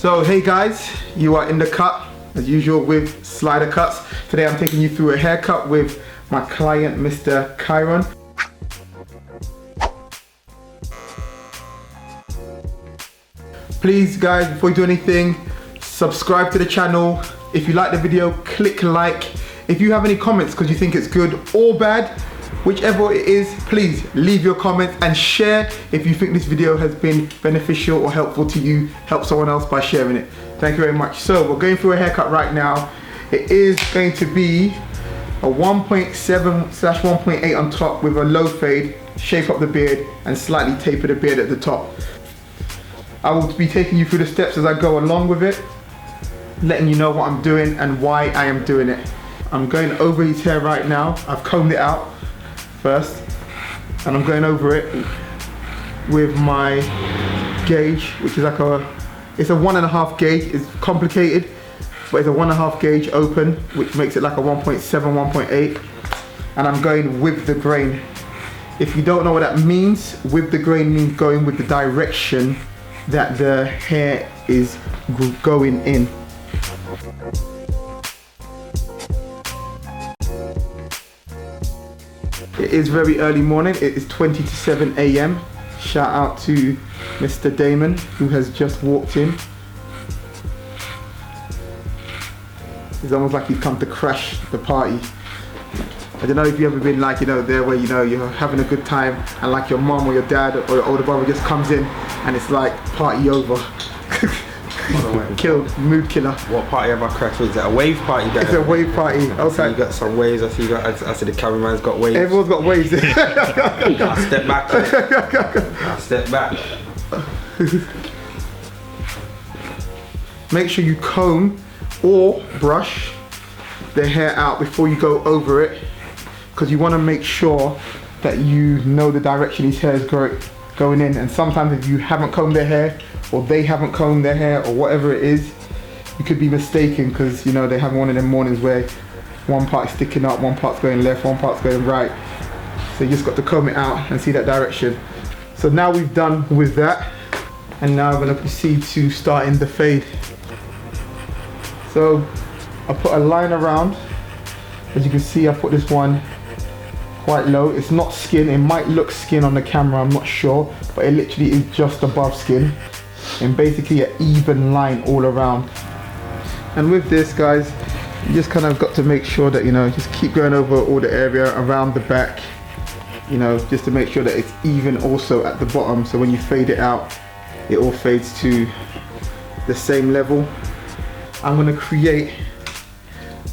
So hey guys, you are in the cut as usual with Slidercuts. Today I'm taking you through a haircut with my client Mr. Kyron. Please guys, before you do anything, subscribe to the channel. If you like the video, click like. If you have any comments because you think it's good or bad, whichever it is, please leave your comments and share if you think this video has been beneficial or helpful to you. Help someone else by sharing it. Thank you very much. So we're going through a haircut right now. It is going to be a 1.7/1.8 on top with a low fade, shape up the beard and slightly taper the beard at the top. I will be taking you through the steps as I go along with it, letting you know what I'm doing and why I am doing it. I'm going over his hair right now. I've combed it out first and I'm going over it with my gauge, which is like it's a 1.5 gauge. It's complicated, but it's a 1.5 gauge open, which makes it like a 1.7/1.8, and I'm going with the grain. If you don't know what that means, with the grain means going with the direction that the hair is going in. It is very early morning. It is 20 to 7 a.m. Shout out to Mr. Damon who has just walked in. It's almost like he's come to crash the party. I don't know if you've ever been like, there where you're having a good time and like your mom or your dad or your older brother just comes in and it's like party over. Killed, mood killer. What party have I crashed with? Is it a wave party? It's a wave party. Okay. You got some waves. I see the cameraman's got waves. Everyone's got waves. I step back. I step back. Make sure you comb or brush the hair out before you go over it, because you want to make sure that you know the direction his hair is going in. And sometimes if you haven't combed their hair or they haven't combed their hair or whatever it is, you could be mistaken, because they have one of them mornings where one part's sticking up, one part's going left, one part's going right. So you just got to comb it out and see that direction. So now we've done with that, and now I'm going to proceed to starting the fade. So I put a line around. As you can see, I put this one quite low. It's not skin. It might look skin on the camera, I'm not sure, but it literally is just above skin, and basically an even line all around. And with this, guys, you just kind of got to make sure that just keep going over all the area around the back, just to make sure that it's even also at the bottom, so when you fade it out, it all fades to the same level. I'm going to create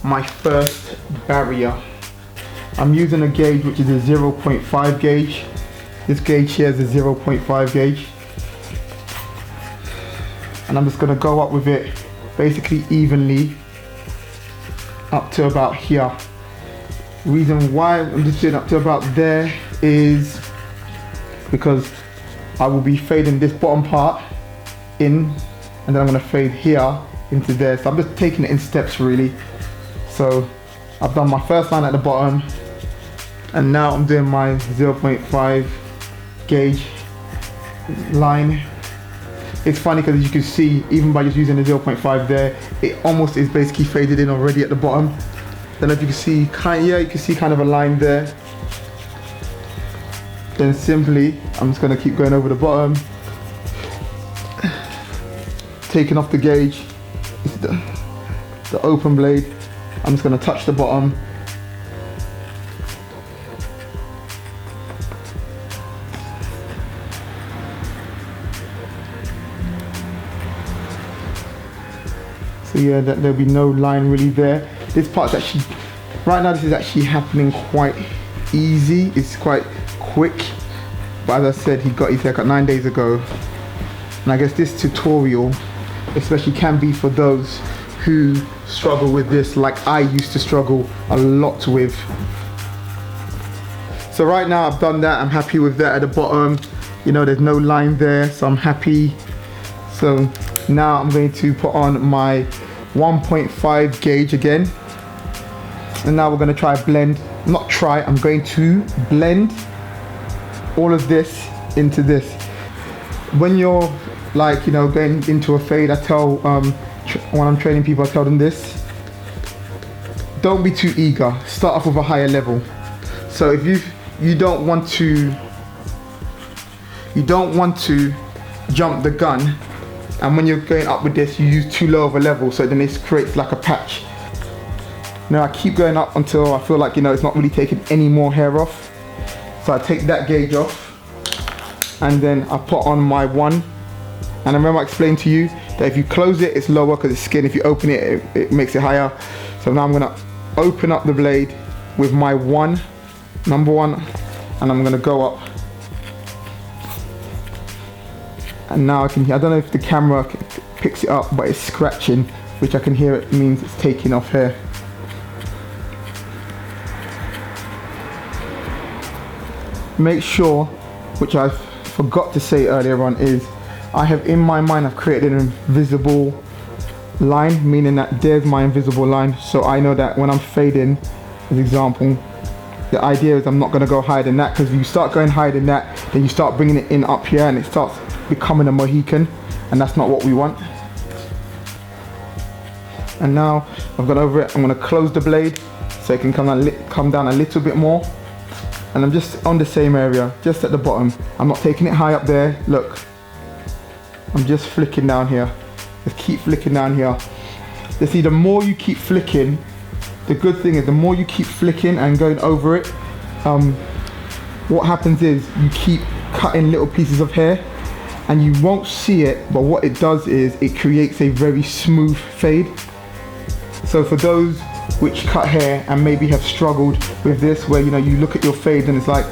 my first barrier. I'm using a gauge which is a 0.5 gauge. This gauge here is a 0.5 gauge. And I'm just going to go up with it basically evenly up to about here. Reason why I'm just doing up to about there is because I will be fading this bottom part in, and then I'm going to fade here into there. So I'm just taking it in steps really. So I've done my first line at the bottom, and now I'm doing my 0.5 gauge line. It's funny because as you can see, even by just using the 0.5 there, it almost is basically faded in already at the bottom. Then if you can see, you can see kind of a line there. Then simply, I'm just going to keep going over the bottom, taking off the gauge, the open blade. I'm just going to touch the bottom. So yeah, there'll be no line really there. This part's actually, right now this is actually happening quite easy. It's quite quick. But as I said, he got his haircut 9 days ago. And I guess this tutorial especially can be for those who struggle with this like I used to struggle a lot with. So right now I've done that. I'm happy with that at the bottom. There's no line there, so I'm happy. So now I'm going to put on my 1.5 gauge again. And now we're going to try blend, I'm going to blend all of this into this. When you're like, you know, going into a fade, I tell, when I'm training people, I tell them this. Don't be too eager. Start off with a higher level. So if you don't want to jump the gun, and when you're going up with this, you use too low of a level, so then this creates like a patch. Now I keep going up until I feel like, you know, it's not really taking any more hair off. So I take that gauge off, and then I put on my 1. And I remember I explained to you that if you close it, it's lower because it's skin. If you open it, it makes it higher. So now I'm gonna open up the blade with my number 1, and I'm gonna go up. And now I don't know if the camera picks it up, but it's scratching, which I can hear it means it's taking off hair. Make sure, which I forgot to say earlier on, is I have in my mind, I've created an invisible line, meaning that there's my invisible line, so I know that when I'm fading, as example, the idea is I'm not going to go higher than that, because if you start going higher than that, then you start bringing it in up here and it starts becoming a Mohican, and that's not what we want. And now I've gone over it, I'm going to close the blade so it can come down a little bit more, and I'm just on the same area, just at the bottom. I'm not taking it high up there, look, I'm just flicking down here. Just keep flicking down here. You see, the more you keep flicking, the good thing is the more you keep flicking and going over it, what happens is you keep cutting little pieces of hair, and you won't see it, but what it does is it creates a very smooth fade. So for those which cut hair and maybe have struggled with this, where, you know, you look at your fade and it's like,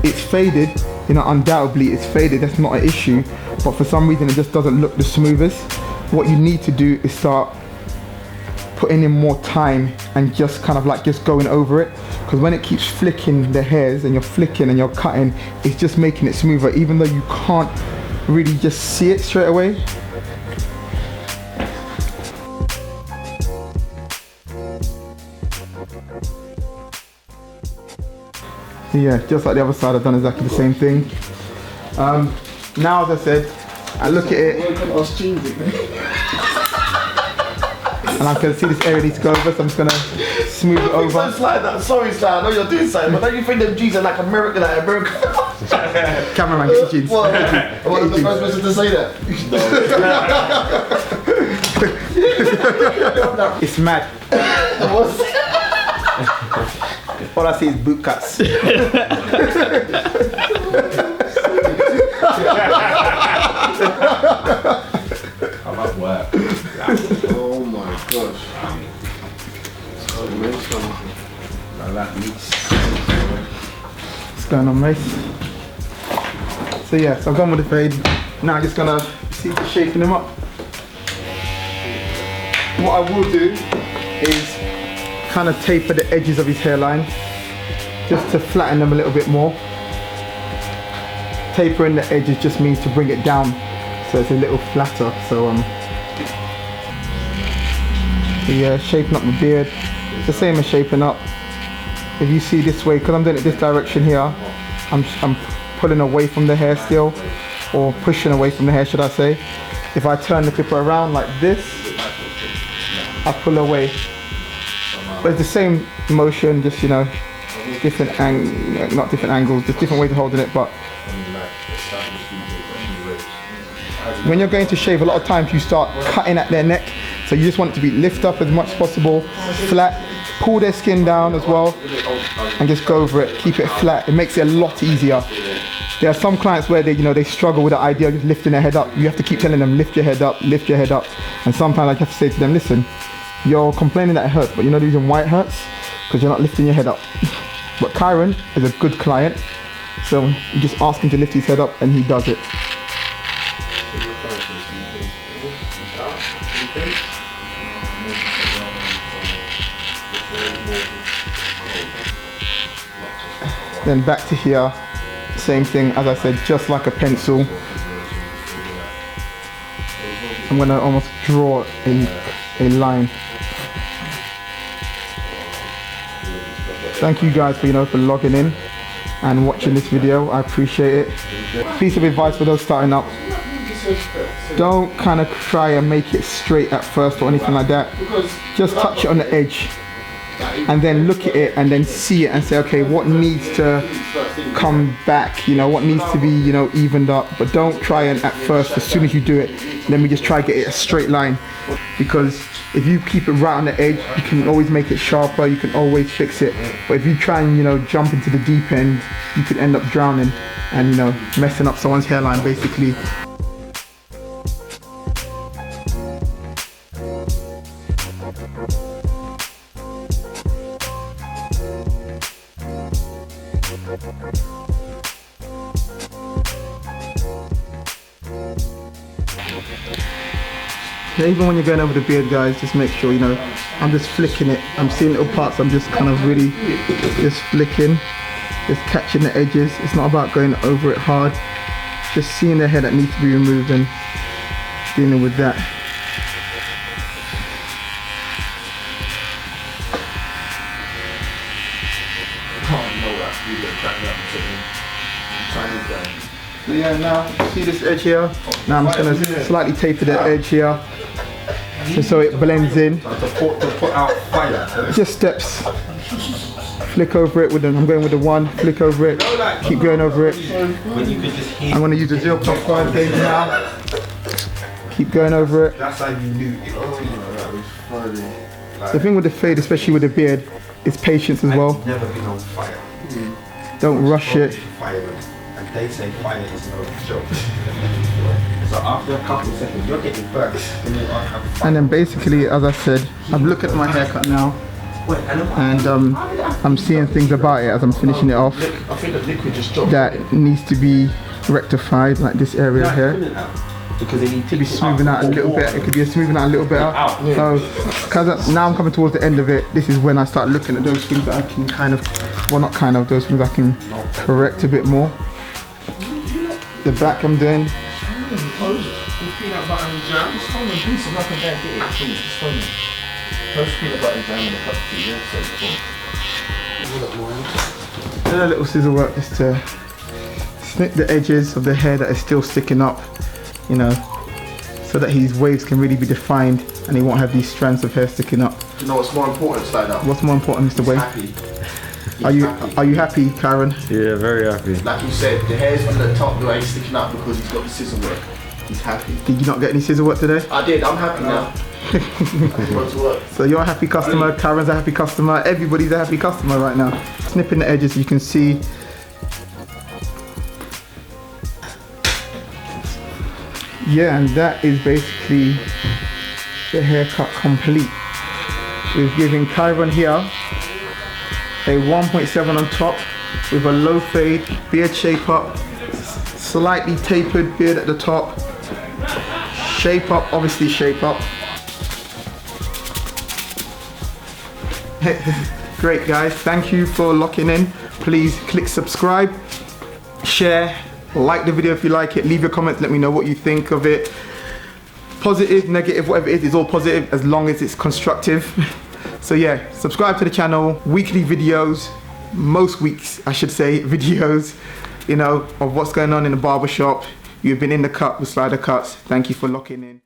it's faded, you know, undoubtedly it's faded, that's not an issue, but for some reason it just doesn't look the smoothest. What you need to do is start putting in more time and just kind of like just going over it, because when it keeps flicking the hairs and you're flicking and you're cutting, it's just making it smoother, even though you can't really just see it straight away. So yeah, just like the other side, I've done exactly the same thing. Now, as I said, I look at it and I can see this area needs to go over, so I'm just gonna smooth it over. Don't like that. Sorry, Sly, I know you're doing something, but don't you think them G's are like American, Cameraman, get your jeans. What? Am I the first person to say that? It's mad. What's All I see is boot cuts. I'm at work. Oh my gosh. What's going on, mate? So yeah, so I've gone with the fade. Now I'm just gonna see shaping them up. What I will do is kind of taper the edges of his hairline just to flatten them a little bit more. Tapering the edges just means to bring it down so it's a little flatter. So yeah, shaping up the beard, it's the same as shaping up. If you see this way, because I'm doing it this direction here, I'm pulling away from the hair still, or pushing away from the hair, should I say. If I turn the clipper around like this, I pull away. But it's the same motion, just, you know, different not different angles, just different ways of holding it. But when you're going to shave, a lot of times you start cutting at their neck, so you just want it to be lift up as much as possible, flat, pull their skin down as well, and just go over it, keep it flat. It makes it a lot easier. There are some clients where they struggle with the idea of just lifting their head up. You have to keep telling them, lift your head up, lift your head up. And sometimes I have to say to them, listen, you're complaining that it hurts, but you know the reason why it hurts? Because you're not lifting your head up. But Kyron is a good client, so you just ask him to lift his head up and he does it. Then back to here, same thing, as I said, just like a pencil. I'm gonna almost draw a line. Thank you guys for for logging in and watching this video. I appreciate it. Piece of advice for those starting up: Don't kind of try and make it straight at first or anything like that. Just touch it on the edge and then look at it and then see it and say, okay, what needs to come back, you know, what needs to be, you know, evened up. But don't try and at first, as soon as you do it, let me just try get it a straight line, because if you keep it right on the edge, you can always make it sharper, you can always fix it. But if you try and, you know, jump into the deep end, you could end up drowning and, you know, messing up someone's hairline basically. Yeah, even when you're going over the beard, guys, just make sure, you know, I'm just flicking it. I'm seeing little parts, I'm just kind of really just flicking, just catching the edges. It's not about going over it hard, just seeing the hair that needs to be removed and dealing with that. So yeah, now see this edge here. Now I'm just gonna slightly taper the edge here, just so it blends in. To put out fire. Just steps. Flick over it with them. I'm going with the one. Flick over it. Keep going over it. I'm gonna use the 0.5 gauge now. Keep going over it. That's how you knew it. The thing with the fade, especially with the beard, is patience as well. I've never been on fire. Don't rush it. And they say fire is no joke. So after a couple of seconds, you're getting burnt. And then basically, as I said, I'm looking at my haircut now, and I'm seeing things about it as I'm finishing it off that needs to be rectified, like this area here. Because they need to be smoothing out a little bit. It could be smoothing out a little better. So, because now I'm coming towards the end of it, this is when I start looking at those things that I can kind of, well, not kind of, those things I can correct a bit more. The back I'm doing. A little scissor work just to snip the edges of the hair that is still sticking up, you know, so that his waves can really be defined and he won't have these strands of hair sticking up. You know what's more important, Slider? What's more important, Mr. Wayne? Happy. Are you happy, Karen? Yeah, very happy. Like you said, the hair's on the top where he's sticking up because he's got the scissor work. He's happy. Did you not get any scissor work today? I did, I'm happy now. What's work? So you're a happy customer, Karen's a happy customer, everybody's a happy customer right now. Snipping the edges, you can see. Yeah, and that is basically the haircut complete. We're giving Kyron here a 1.7 on top with a low fade, beard shape up, slightly tapered beard at the top, shape up, obviously shape up. Great guys, thank you for locking in. Please click subscribe, share, like the video if you like it, leave your comments, let me know what you think of it. Positive, negative, whatever it is, it's all positive as long as it's constructive. So yeah, subscribe to the channel, weekly videos, most weeks I should say, videos, you know, of what's going on in the barbershop. You've been in the cut with Slidercuts. Thank you for locking in.